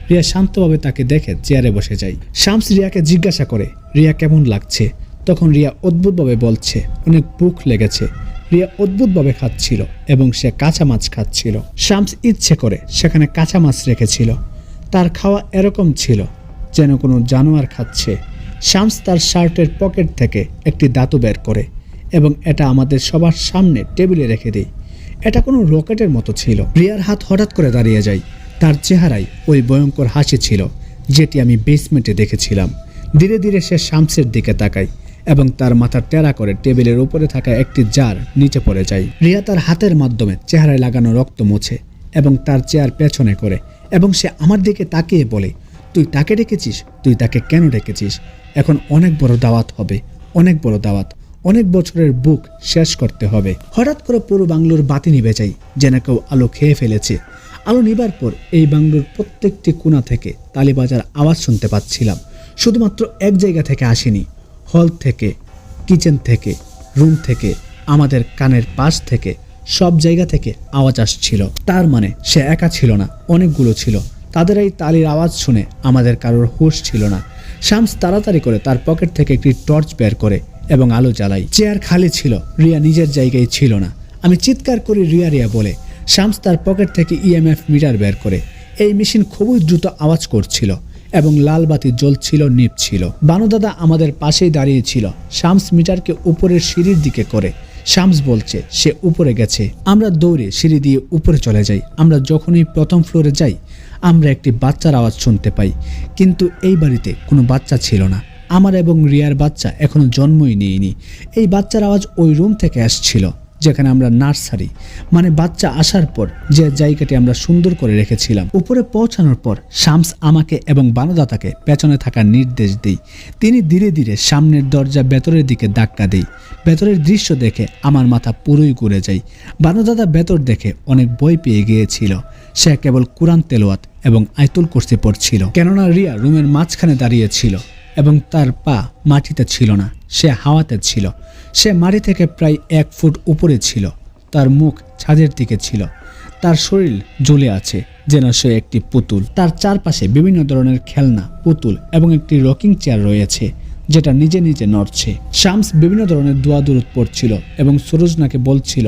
রিয়া শান্তভাবে তাকে দেখে চেয়ারে বসে যায়। শামস রিয়াকে জিজ্ঞাসা করে রিয়া কেমন লাগছে। তখন রিয়া অদ্ভুতভাবে বলছে অনেক ভুখ লেগেছে। রিয়া অদ্ভুতভাবে খাচ্ছিল এবং সে কাঁচা মাছ খাচ্ছিল। শামস ইচ্ছে করে সেখানে কাঁচা মাছ রেখেছিল। তার খাওয়া এরকম ছিল যেন কোনো জানোয়ার খাচ্ছে। শামস তার শার্টের পকেট থেকে একটি দাতু বের করে এবং এটা আমাদের সবার সামনে টেবিলে রেখে দেয়। এটা কোনো রকেটের মতো ছিল। রিয়ার হাত হঠাৎ করে দাঁড়িয়ে যায়। তার চেহারায় ওই ভয়ঙ্কর হাসি ছিল যেটি আমি বেসমেন্টে দেখেছিলাম। ধীরে ধীরে সে শামসের দিকে তাকায় এবং তার মাথা টেরা করে টেবিলের উপরে থাকা একটি জার নিচে পড়ে যায়। রিয়া তার হাতের মাধ্যমে চেহারায় লাগানো রক্ত মুছে এবং তার চেয়ার পেছনে করে এবং সে আমার দিকে তাকিয়ে বলে, তুই তাকে ডেকেছিস? তুই তাকে কেন ডেকেছিস? এখন অনেক বড় দাওয়াত হবে, অনেক বড় দাওয়াত, অনেক বছরের বুক শেষ করতে হবে। হঠাৎ করে পুরো বাংলোর বাতি নিভে যায়, যেন কেউ আলো খেয়ে ফেলেছে। আলো নিবার পর এই বাংলোর প্রত্যেকটি কোণা থেকে তালি বাজার আওয়াজ শুনতে পাচ্ছিলাম। শুধুমাত্র এক জায়গা থেকে আসেনি, হল থেকে, কিচেন থেকে, রুম থেকে, আমাদের কানের পাশ থেকে, সব জায়গা থেকে আওয়াজ আসছিল। তার মানে সে একা ছিল না, অনেকগুলো ছিল। তাদের এই তালির আওয়াজ শুনে আমাদের কারোর হুঁশ ছিল না। শামস তাড়াতাড়ি করে তার পকেট থেকে একটি টর্চ বের করে এবং আলো জ্বালাই। চেয়ার খালি ছিল, রিয়া নিজের জায়গায় ছিল না। আমি চিৎকার করি রিয়া রিয়া বলে। শামস তার পকেট থেকে ইএমএফ মিটার বের করে। এই মেশিন খুবই দ্রুত আওয়াজ করছিল এবং লাল বাতি জ্বলছিল, নিভছিল। বানু দাদা আমাদের পাশেই দাঁড়িয়েছিল। শামস মিটারকে উপরের সিঁড়ির দিকে করে। শামস বলছে সে উপরে গেছে। আমরা দৌড়ে সিঁড়ি দিয়ে উপরে চলে যাই। আমরা যখনই প্রথম ফ্লোরে যাই আমরা একটি বাচ্চার আওয়াজ শুনতে পাই, কিন্তু এই বাড়িতে কোনো বাচ্চা ছিল না। আমার এবং রিয়ার বাচ্চা এখনো জন্মই নেয়নি। এই বাচ্চার আওয়াজ ওই রুম থেকে আসছিল যেখানে আমরা নার্সারি, মানে বাচ্চা আসার পর যে জায়গাটি আমরা সুন্দর করে রেখেছিলাম। উপরে পৌঁছানোর পর শামস আমাকে এবং বানুদাতাকে পেছনে থাকার নির্দেশ দেয়। তিনি ধীরে ধীরে সামনের দরজা ভেতরের দিকে ধাক্কা দেয়। ভেতরের দৃশ্য দেখে আমার মাথা পুরোই ঘুরে যায়। বানুদাদা ভেতর দেখে অনেক ভয় পেয়ে গিয়েছিল। সে কেবল কোরআন তেলাওয়াত এবং আয়াতুল কুরসি পড়ছিল, কেননা রিয়া রুমের মাঝখানে দাঁড়িয়ে ছিল এবং তার পা মাটিতে ছিল না, সে হাওয়াতে ছিল। সে মাটি থেকে প্রায় 1 ফুট উপরে ছিল। তার মুখ ছাদের দিকে ছিল। তার শরীর জ্বলে আছে যেন সে একটি পুতুল। তার চারপাশে বিভিন্ন ধরনের খেলনা, পুতুল এবং একটি রকিং চেয়ার রয়েছে যেটা নিজে নিজে নড়ছে। শামস বিভিন্ন ধরনের দোয়া দুরূদ পড়ছিল এবং সুরজনাকে বলছিল,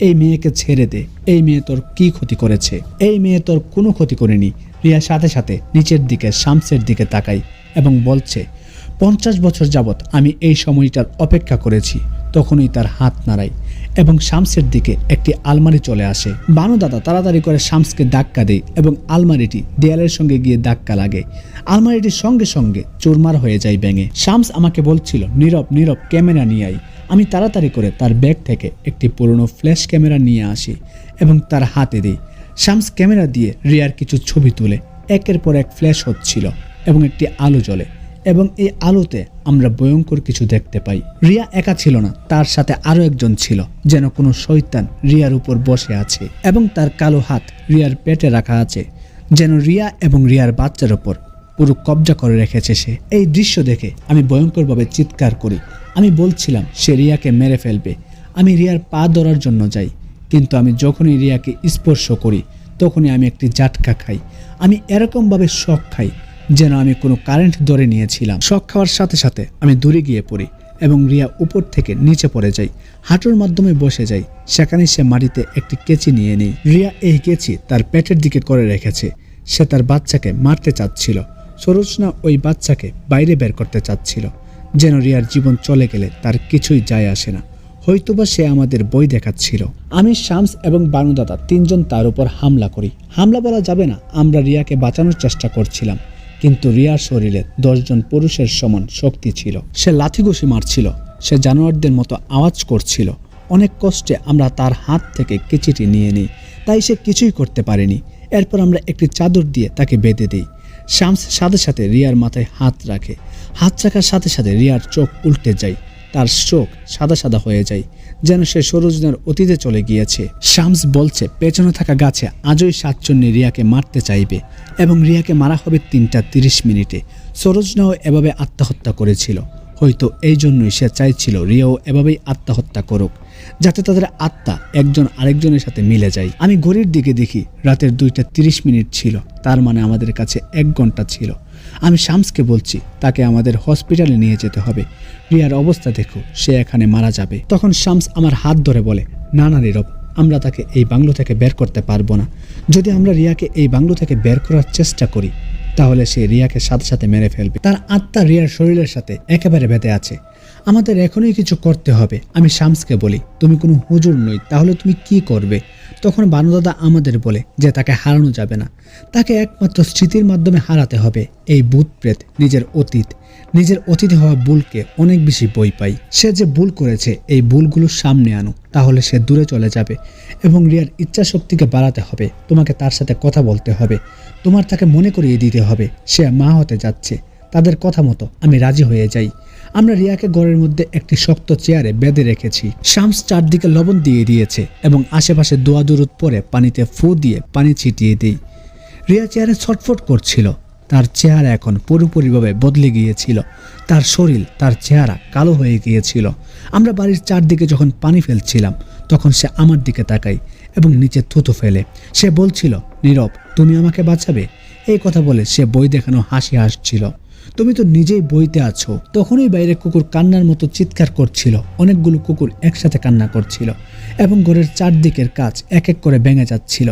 এই মেয়েকে ছেড়ে দে, এই মেয়ে তোর কি ক্ষতি করেছে? এই মেয়ে তোর কোনো ক্ষতি করেনি। রিয়া সাথে সাথে নিচের দিকে শামসের দিকে তাকাই এবং বলছে, 50 বছর যাবৎ আমি এই সময়টার অপেক্ষা করেছি। তখনই তার হাত নাড়াই এবং শামসের দিকে একটি আলমারি চলে আসে। বানু দাদা তাড়াতাড়ি করে শামসকে ধাক্কা দেয় এবং আলমারিটি দেয়ালের সঙ্গে গিয়ে ধাক্কা লাগে। আলমারিটির সঙ্গে সঙ্গে চুরমার হয়ে যায় ভেঙে। শামস আমাকে বলছিল, নীরব নীরব ক্যামেরা নিয়ে আই। আমি তাড়াতাড়ি করে তার ব্যাগ থেকে একটি পুরনো ফ্ল্যাশ ক্যামেরা নিয়ে আসি এবং তার হাতে দিই। শামস ক্যামেরা দিয়ে রিয়ার কিছু ছবি তুলে। একের পর এক ফ্ল্যাশ হচ্ছিল এবং একটি আলো জ্বলে এবং এই আলোতে আমরা ভয়ঙ্কর কিছু দেখতে পাই। রিয়া একা ছিল না, তার সাথে আরো একজন ছিল, যেন কোনো শয়তান রিয়ার উপর বসে আছে এবং তার কালো হাত রিয়ার পেটে রাখা আছে, যেন রিয়া এবং রিয়ার বাচ্চার উপর পুরো কবজা করে রেখেছে সে। এই দৃশ্য দেখে আমি ভয়ঙ্করভাবে চিৎকার করি। আমি বলছিলাম সে রিয়াকে মেরে ফেলবে। আমি রিয়ার পা ধরার জন্য যাই, কিন্তু আমি যখনই রিয়াকে স্পর্শ করি তখনই আমি একটি ঝাটকা খাই। আমি এরকমভাবে শক খাই যেন আমি কোনো কারেন্ট ধরে নিয়েছিলাম। শক খাওয়ার সাথে সাথে আমি দূরে গিয়ে পড়ি এবং রিয়া উপর থেকে নিচে পড়ে যাই। হাঁটুর মাধ্যমে বসে যাই। সেখানে সে মাটিতে একটি কেচি নিয়ে নেই। রিয়া এই কেচি তার পেটের দিকে করে রেখেছে। সে তার বাচ্চাকে মারতে চাচ্ছিল। সরোজনা ওই বাচ্চাকে বাইরে বের করতে চাচ্ছিল, যেন রিয়ার জীবন চলে গেলে তার কিছুই যায় আসে না। হয়তোবা সে আমাদের বই দেখাচ্ছিল। আমি, শামস এবং বানুদাদা তিনজন তার উপর হামলা করি। হামলা বলা যাবে না, আমরা রিয়াকে বাঁচানোর চেষ্টা করছিলাম, কিন্তু রিয়ার শরীরে 10 জন পুরুষের সমান শক্তি ছিল। সে লাথিঘুষি মারছিল, সে জানোয়ারদের মতো আওয়াজ করছিল। অনেক কষ্টে আমরা তার হাত থেকে কেচিটি নিয়ে নিই, তাই সে কিছুই করতে পারেনি। এরপর আমরা একটি চাদর দিয়ে তাকে বেঁধে দিই। শামস সাথে সাথে রিয়ার মাথায় হাত রাখে। হাত রাখার সাথে সাথে রিয়ার চোখ উল্টে যায়। তার চোখ সাদা সাদা হয়ে যায়, যেন সে সরোজনার অতীতে চলে গিয়েছে। শামস বলছে পেছনে থাকা গাছে আজই 7 জন্য রিয়াকে মারতে চাইবে এবং রিয়াকে মারা হবে 3:30 মিনিটে। সরোজনাও এভাবে আত্মহত্যা করেছিল। হয়তো এই জন্যই সে চাইছিল রিয়াও এভাবেই আত্মহত্যা করুক, যাতে তাদের আত্মা একজন আরেকজনের সাথে মিলে যায়। আমি ঘড়ির দিকে দেখি রাতের 2:30 মিনিট ছিল। তার মানে আমাদের কাছে 1 ঘন্টা ছিল। আমি শামসকে বলছি তাকে আমাদের হসপিটালে নিয়ে যেতে হবে, রিয়ার অবস্থা দেখো, সে এখানে মারা যাবে। তখন শামস আমার হাত ধরে বলে, না না নীরব, আমরা তাকে এই বাংলো থেকে বের করতে পারবো না। যদি আমরা রিয়াকে এই বাংলো থেকে বের করার চেষ্টা করি তাহলে সে রিয়াকে সাথে সাথে মেরে ফেলবে। তার আত্মা রিয়ার শরীরের সাথে একেবারে বেঁধে আছে। আমাদের এখনই কিছু করতে হবে। আমি শামসকে বলি, তুমি কোনো হুজুর নই, তাহলে তুমি কি করবে? তখন বানুদাদা আমাদের বলে যে তাকে হারানো যাবে না, তাকে একমাত্র স্মৃতির মাধ্যমে হারাতে হবে। এই ভূত প্রেত নিজের অতীতে হওয়া ভুলকে অনেক বেশি ভয় পাই। সে যে ভুল করেছে এই ভুলগুলো সামনে আনো, তাহলে সে দূরে চলে যাবে। এবং রিয়ার ইচ্ছা শক্তিকে বাড়াতে হবে। তোমাকে তার সাথে কথা বলতে হবে, তোমার তাকে মনে করিয়ে দিতে হবে সে মা হতে যাচ্ছে। তাদের কথা মতো আমি রাজি হয়ে যাই। আমরা রিয়াকে ঘরের মধ্যে একটি শক্ত চেয়ারে বেঁধে রেখেছি। শামস চারদিকে লবণ দিয়ে দিয়েছে এবং আশেপাশে দোয়া দুরুদ পরে পানিতে ফু দিয়ে পানি ছিটিয়ে দিই। রিয়া চেয়ারে ছটফট করছিল। তার চেহারা এখন পুরোপুরিভাবে বদলে গিয়েছিল। তার শরীর, তার চেহারা কালো হয়ে গিয়েছিল। আমরা বাড়ির চারদিকে যখন পানি ফেলছিলাম তখন সে আমার দিকে তাকায় এবং নিচে থুতু ফেলে। সে বলছিল, নীরব, তুমি আমাকে বাঁচাবে। এই কথা বলে সে বই দেখানো হাসি হাসছিল। তুমি তো নিজেই বইতে আছো। তখনই বাইরে কুকুর কান্নার মতো চিৎকার করছিল। অনেকগুলো কুকুর একসাথে কান্না করছিল এবং ঘরের চারদিকের কাজ এক এক করে ভেঙে যাচ্ছিল।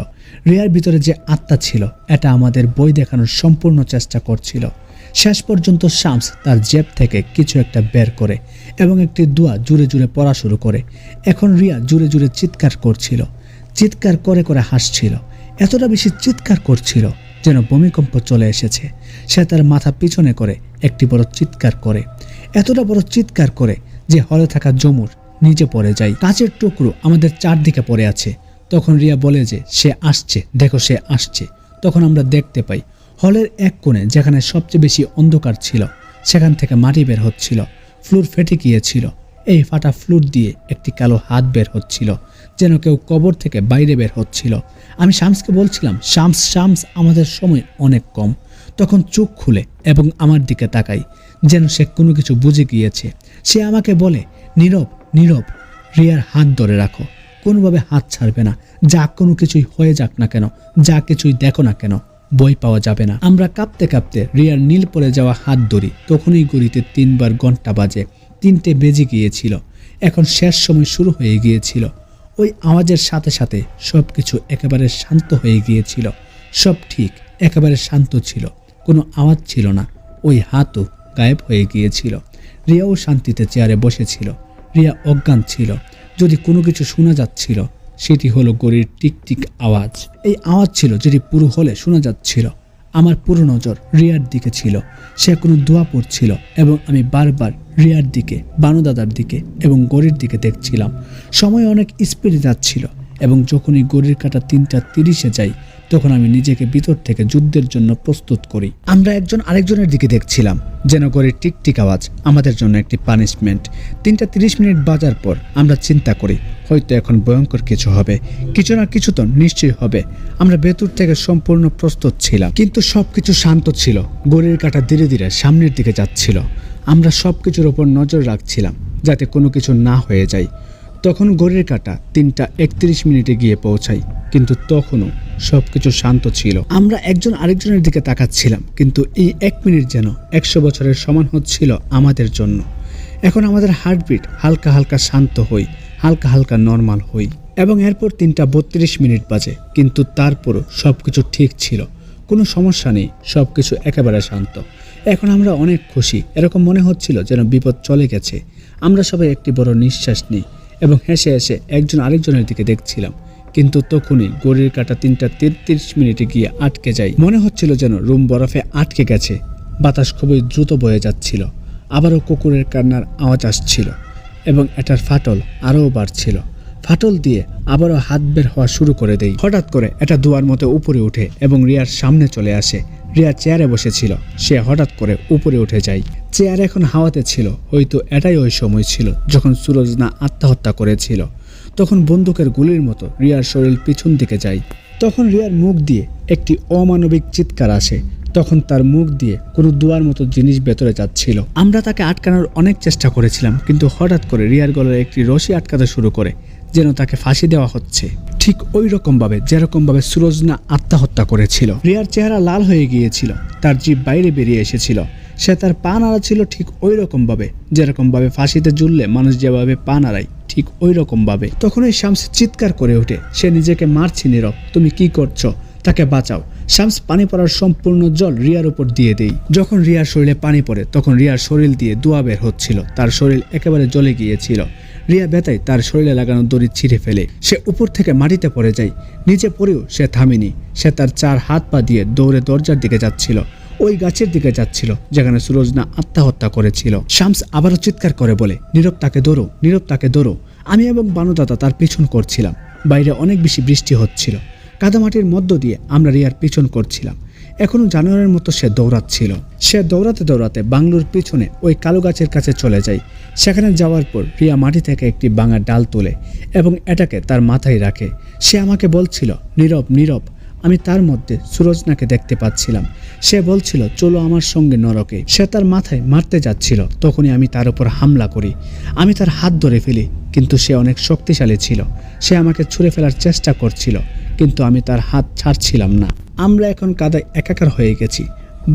রিয়ার ভিতরে যে আত্মা ছিল এটা আমাদের বই দেখানোর সম্পূর্ণ চেষ্টা করছিল। শেষ পর্যন্ত শামস তার জেব থেকে কিছু একটা বের করে এবং একটি দোয়া জুড়ে জুড়ে পড়া শুরু করে। এখন রিয়া জুড়ে জুড়ে চিৎকার করছিল, চিৎকার করে করে হাসছিল। এতটা বেশি চিৎকার করছিল যেন ভূমিকম্প চলে এসেছে। সে তার মাথা পিছনে করে একটি বড় চিৎকার করে, এতটা বড় চিৎকার করে যে হলে থাকা জমুর নিচে পড়ে যায়। কাঁচের টুকরো আমাদের চারদিকে পড়ে আছে। তখন রিয়া বলে যে সে আসছে, দেখো সে আসছে। তখন আমরা দেখতে পাই হলের এক কোণে যেখানে সবচেয়ে বেশি অন্ধকার ছিল সেখান থেকে মাটি বের হচ্ছিল। ফ্লোর ফেটে গিয়েছিল। এই ফাটা ফ্লোর দিয়ে একটি কালো হাত বের হচ্ছিল, যেন কেউ কবর থেকে বাইরে বের হচ্ছিল। আমি শামসকে বলছিলাম, শামস আমাদের সময় অনেক কম। তখন চোখ খুলে এবং আমার দিকে তাকাই, যেন সে কোনো কিছু বুঝে গিয়েছে। সে আমাকে বলে, নীরব, রিয়ার হাত ধরে রাখো, কোনোভাবে হাত ছাড়বে না। যা কোনো কিছুই হয়ে যাক না কেন, যা কিছুই দেখো না কেন, বই পাওয়া যাবে না। আমরা কাঁপতে কাঁপতে রিয়ার নীল পড়ে যাওয়া হাত ধরি। তখনই ঘড়িতে 3 বার ঘন্টা বাজে। 3টে বেজে গিয়েছিল। এখন শেষ সময় শুরু হয়ে গিয়েছিল। ওই আওয়াজের সাথে সাথে সব কিছু একেবারে শান্ত হয়ে গিয়েছিল। সব ঠিক একেবারে শান্ত ছিল, কোনো আওয়াজ ছিল না। ওই হাতও গায়েব হয়ে গিয়েছিল। রিয়াও শান্তিতে চেয়ারে বসেছিল। রিয়া অজ্ঞান ছিল। যদি কোনো কিছু শোনা যাচ্ছিল সেটি হলো ঘড়ির টিকটিক আওয়াজ। এই আওয়াজ ছিল যেটি পুরো হলে শোনা যাচ্ছিল। আমার পুরো নজর রিয়ার দিকে ছিল। সে কোনো দোয়া পড়ছিল এবং আমি বারবার রিয়ার দিকে, বানুদাদার দিকে এবং ঘড়ির দিকে দেখছিলাম। সময় অনেক স্পিডে যাচ্ছিল এবং যখনই ঘড়ির কাঁটা 3:30-এ যাই তখন আমি নিজেকে ভিতর থেকে যুদ্ধের জন্য প্রস্তুত করি। আমরা একজন আরেকজনের দিকে দেখছিলাম, যেন ঘড়ির টিকটিক আওয়াজ আমাদের জন্য একটি পানিশমেন্ট। 3:30 বাজার পর আমরা চিন্তা করি হয়তো এখন ভয়ঙ্কর কিছু হবে, কিছু না কিছু তো নিশ্চয়ই হবে। আমরা ভেতর থেকে সম্পূর্ণ প্রস্তুত ছিলাম, কিন্তু সবকিছু শান্ত ছিল। ঘড়ির কাঁটা ধীরে ধীরে সামনের দিকে যাচ্ছিল। আমরা সবকিছুর উপর নজর রাখছিলাম যাতে কোনো কিছু না হয়ে যায়। তখন ঘড়ির কাঁটা 3:31 গিয়ে পৌঁছাই, কিন্তু তখনও সবকিছু শান্ত ছিল। আমরা একজন আরেকজনের দিকে তাকাচ্ছিলাম, কিন্তু এই 1 মিনিট যেন 100 বছরের সমান হচ্ছিল আমাদের জন্য। এখন আমাদের হার্টবিট হালকা হালকা শান্ত হই, হালকা হালকা নর্মাল হই এবং এরপর 3:32 বাজে, কিন্তু তারপরও সবকিছু ঠিক ছিল, কোনো সমস্যা নেই, সবকিছু একেবারে শান্ত। এখন আমরা অনেক খুশি, এরকম মনে হচ্ছিল যেন বিপদ চলে গেছে। আমরা সবাই একটি বড় নিঃশ্বাস নিই এবং হেসে হেসে একজন আরেকজনের দিকে দেখছিলাম, কিন্তু তখনই ঘড়ির কাঁটা 3:33 গিয়ে আটকে যায়। মনে হচ্ছিল যেন রুম বরফে আটকে গেছে। বাতাস খুবই দ্রুত বয়ে যাচ্ছিল। আবারও কুকুরের কান্নার আওয়াজ আসছিল এবং এটার ফাটল আরও বাড়ছিল। ফাটল দিয়ে আবারও হাত বের হওয়া শুরু করে দেই। হঠাৎ করে এটা দুয়ার মতো উপরে উঠে এবং রিয়ার সামনে চলে আসে। রিয়া চেয়ারে বসেছিল, সে হঠাৎ করে উপরে উঠে যায়। চেয়ার এখন হাওয়াতে ছিল। হয়তো এটাই ওই সময় ছিল যখন সুরজনা আত্মহত্যা করেছিল। তখন বন্দুকের গুলির মতো রিয়ার শরীর পিছন দিকে যায়। তখন রিয়ার মুখ দিয়ে একটি অমানবিক চিৎকার আসে। তখন তার মুখ দিয়ে কোনো দুয়ার মতো জিনিস ভেতরে যাচ্ছিল। আমরা তাকে আটকানোর অনেক চেষ্টা করেছিলাম, কিন্তু হঠাৎ করে রিয়ার গলায় একটি রশি আটকাতে শুরু করে, যেন তাকে ফাঁসি দেওয়া হচ্ছে। ঠিক ওই রকম ভাবে যেরকম ভাবে সুরজনা আত্মহত্যা করেছিল। রিয়ার চেহারা লাল হয়ে গিয়েছিল, তার জিভ বাইরে বেরিয়ে এসেছিল। সে তার পা নাড়াচ্ছিল ঠিক ওই রকম ভাবে যেরকম ভাবে ফাঁসিতে ঝুললে মানুষ যেভাবে পা নাড়ায়, ঠিক ওই রকম ভাবে। তখনই শামস চিৎকার করে ওঠে, সে নিজেকে মারছে। নীরব, তুমি কি করছো? তাকে বাঁচাও। শামস পানি পড়ার সম্পূর্ণ জল রিয়ার উপর দিয়ে দেই। যখন রিয়ার শরীরে পানি পড়ে তখন রিয়ার শরীর দিয়ে ধোঁয়া বের হচ্ছিল, তার শরীর একেবারে জ্বলে গিয়েছিল। রিয়া ব্যথায় তার শরীরে লাগানো দড়ি ছিঁড়ে ফেলে, সে উপর থেকে মাটিতে পড়ে যায়। নিচে পড়েও সে থামেনি, সে তার 4 হাত পা দিয়ে দৌড়ে দরজার দিকে যাচ্ছিল, ওই গাছের দিকে যাচ্ছিল যেখানে সুরজনা আত্মহত্যা করেছিল। শামস আবারও চিৎকার করে বলে, নীরব তাকে ধরো, নীরব তাকে ধরো। আমি এবং বানুদাদা তার পিছন করছিলাম। বাইরে অনেক বেশি বৃষ্টি হচ্ছিল, কাদামাটির মধ্য দিয়ে আমরা রিয়ার পিছন করছিলাম। এখনো জানোয়ারের মতো সে দৌড়াচ্ছিল। সে দৌড়াতে দৌড়াতে বাংলোর পিছনে ওই কালো গাছের কাছে চলে যায়। সেখানে যাওয়ার পর রিয়া মাটি থেকে একটি ভাঙা ডাল তোলে এবং এটাকে তার মাথায় রাখে। সে আমাকে বলছিল, নীরব নীরব। আমি তার মধ্যে সুরজনাকে দেখতে পাচ্ছিলাম। সে বলছিল, চলো আমার সঙ্গে নরকে। সে তার মাথায় মারতে যাচ্ছিল, তখনই আমি তার উপর হামলা করি। আমি তার হাত ধরে ফেলি, কিন্তু সে অনেক শক্তিশালী ছিল। সে আমাকে ছুঁড়ে ফেলার চেষ্টা করছিল, কিন্তু আমি তার হাত ছাড়ছিলাম না। আমরা এখন কাদায় একাকার হয়ে গেছি।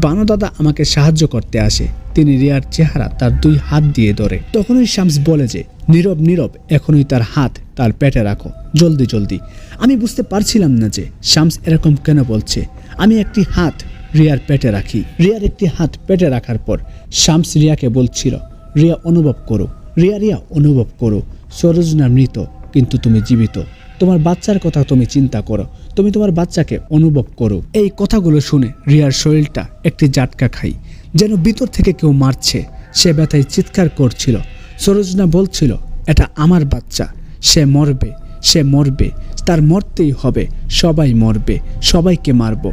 বানুদাদা আমাকে সাহায্য করতে আসে। তিনি রিয়ার চেহারা তার 2 হাত দিয়ে ধরে। তখনই শামস বলে যে, নীরব নীরব, এখনই তার হাত তার পেটে রাখো, জলদি জলদি। আমি বুঝতে পারছিলাম না যে শামস এরকম কেন বলছে। আমি একটি হাত রিয়ার পেটে রাখি। রিয়ার একটি হাত পেটে রাখার পর শামস রিয়াকে বলছিল, রিয়া অনুভব করো, রিয়া অনুভব করো। সুরজনা মৃত, কিন্তু তুমি জীবিত। তোমার বাচ্চার কথা তুমি চিন্তা করো, তুমি তোমার বাচ্চাকে অনুভব করো। এই কথাগুলো শুনে রিয়ার শরীরটা একটি ঝাটকা খাই, যেন ভিতর থেকে কেউ মারছে। সে ব্যথায় চিৎকার করছিল। সুরজনা বলছিল, এটা আমার বাচ্চা, সে মরবে, সে মরবে, তার মরতেই হবে, সবাই মরবে, সবাইকে মারব।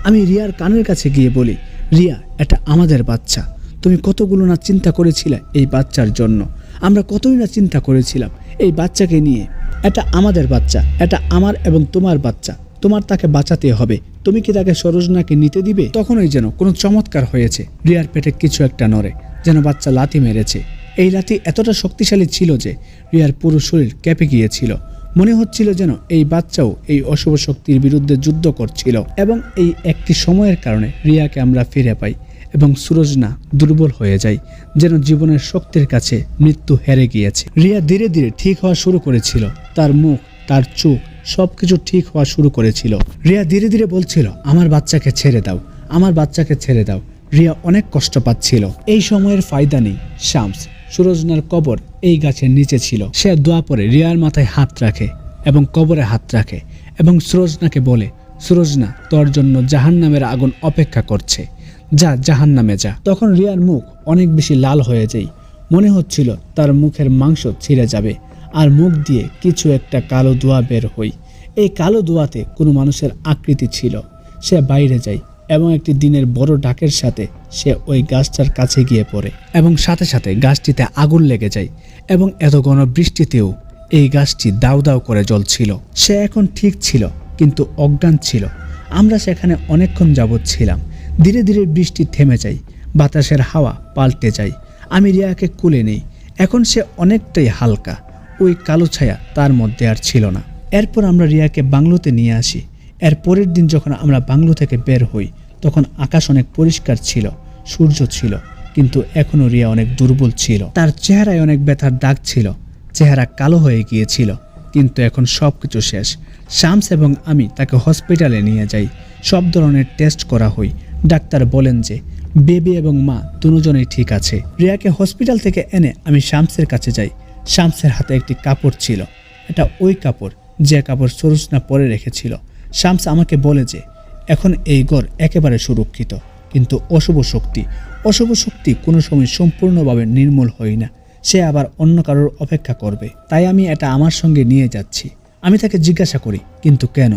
আমি রিয়ার কানের কাছে গিয়ে বলি, রিয়া, এটা আমাদের বাচ্চা। তুমি কতগুলো না চিন্তা করেছিলে এই বাচ্চার জন্য। আমরা কতই না চিন্তা করেছিলাম এই বাচ্চাকে নিয়ে। এটা আমাদের বাচ্চা, এটা আমার এবং তোমার বাচ্চা। তোমার তাকে বাঁচাতে হবে। তুমি কি তাকে সুরজনাকে নিতে দিবে? তখনই যেন কোনো চমৎকার হয়েছে। রিয়ার পেটে কিছু একটা নড়ে, যেন বাচ্চা লাথি মেরেছে। এই লাথি এতটা শক্তিশালী ছিল যে রিয়ার পুরো শরীর কেঁপে গিয়েছিল। মনে হচ্ছিল যেন এই বাচ্চাও এই অশুভ শক্তির বিরুদ্ধে যুদ্ধ করছিল। এবং এই একটি সময়ের কারণে রিয়াকে আমরা ফিরে পাই এবং সুরজনা দুর্বল হয়ে যায়, যেন জীবনের শক্তির কাছে মৃত্যু হেরে গিয়েছে। রিয়া ধীরে ধীরে ঠিক হওয়া শুরু করেছিল। তার মুখ, তার চোখ সবকিছু ঠিক হওয়া শুরু করেছিল। রিয়া ধীরে ধীরে বলছিল, আমার বাচ্চাকে ছেড়ে দাও, আমার বাচ্চাকে ছেড়ে দাও। রিয়া অনেক কষ্ট পাচ্ছিল। এই সময়ের ফায়দা নেই। শামস সুরজনার কবর এই গাছের নিচে ছিল। সে দোয়া পরে রিয়ার মাথায় হাত রাখে এবং কবরে হাত রাখে এবং সুরজনাকে বলে, সুরজনা, তোর জন্য জাহান্নামের আগুন অপেক্ষা করছে, যা জাহান্নামে যা। তখন রিয়ার মুখ অনেক বেশি লাল হয়ে যায়। মনে হচ্ছিল তার মুখের মাংস ছিঁড়ে যাবে আর মুখ দিয়ে কিছু একটা কালো ধোঁয়া বের হয়। এই কালো ধোঁয়াতে কোনো মানুষের আকৃতি ছিল। সে বাইরে যায় এবং একটি দিনের বড় ডাকের সাথে সে ওই গাছটার কাছে গিয়ে পড়ে এবং সাথে সাথে গাছটিতে আগুন লেগে যায় এবং এত ঘন বৃষ্টিতেও এই গাছটি দাউ দাউ করে জ্বলছিল। সে এখন ঠিক ছিল, কিন্তু অজ্ঞান ছিল। আমরা সেখানে অনেকক্ষণ যাবৎ ছিলাম। ধীরে ধীরে বৃষ্টি থেমে যায়, বাতাসের হাওয়া পাল্টে যায়। আমি রিয়াকে কুলে নেই। এখন সে অনেকটাই হালকা, ওই কালো ছায়া তার মধ্যে আর ছিল না। এরপর আমরা রিয়াকে বাংলোতে নিয়ে আসি। এর পরের দিন যখন আমরা বাংলো থেকে বের হই তখন আকাশ অনেক পরিষ্কার ছিল, সূর্য ছিল, কিন্তু এখনও রিয়া অনেক দুর্বল ছিল। তার চেহারায় অনেক ব্যথার দাগ ছিল, চেহারা কালো হয়ে গিয়েছিল, কিন্তু এখন সব কিছু শেষ। শামস এবং আমি তাকে হসপিটালে নিয়ে যাই। সব ধরনের টেস্ট করা হয়। ডাক্তার বলেন যে বেবি এবং মা দুজনেই ঠিক আছে। রিয়াকে হসপিটাল থেকে এনে আমি শামসের কাছে যাই। শামসের হাতে একটি কাপড় ছিল। এটা ওই কাপড় যে কাপড় সুরজনা পরে রেখেছিল। শামস আমাকে বলে যে এখন এই ঘর একেবারে সুরক্ষিত, কিন্তু অশুভ শক্তি কোনো সময় সম্পূর্ণভাবে নির্মূল হয় না। সে আবার অন্য কারোর অপেক্ষা করবে। তাই আমি এটা আমার সঙ্গে নিয়ে যাচ্ছি। আমি তাকে জিজ্ঞাসা করি, কিন্তু কেন?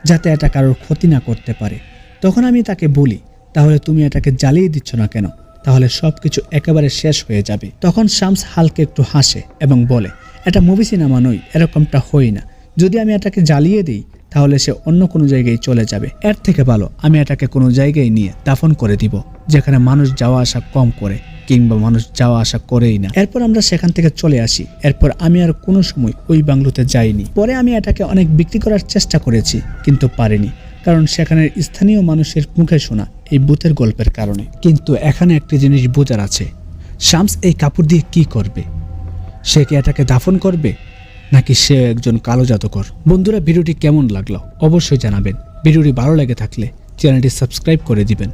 যাতে এটা কারোর ক্ষতি না করতে পারে। তখন আমি তাকে বলি, তাহলে তুমি এটাকে জ্বালিয়ে দিচ্ছ না কেন? তাহলে সব কিছু একেবারে শেষ হয়ে যাবে। তখন শামস হালকা একটু হাসে এবং বলে, এটা মুভি সিনেমা নয়, এরকমটা হয় না। যদি আমি এটাকে জ্বালিয়ে দিই তাহলে সে অন্য কোনো জায়গায় চলে যাবে। এর থেকে ভালো আমি এটাকে কোনো জায়গায় নিয়ে দাফন করে দিব, যেখানে মানুষ যাওয়া আসা কম করে, কিংবা মানুষ যাওয়া আসা করেই না। এরপর আমরা সেখান থেকে চলে আসি। এরপর আমি আর কোনো সময় ওই বাংলোতে যাইনি। পরে আমি এটাকে অনেক বিক্রি করার চেষ্টা করেছি, কিন্তু পারিনি, কারণ সেখানের স্থানীয় মানুষের মুখে শোনা এই ভূতের গল্পের কারণে। কিন্তু এখানে একটি জিনিস বোঝার আছে, শামস এই কাপড় দিয়ে কি করবে? সে কি এটাকে দাফন করবে, নাকি সে একজন কালো জাদুকর? বন্ধুরা, ভিডিওটি কেমন লাগলো অবশ্যই জানাবেন। ভিডিওটি ভালো লেগে থাকলে চ্যানেলটি সাবস্ক্রাইব করে দিবেন।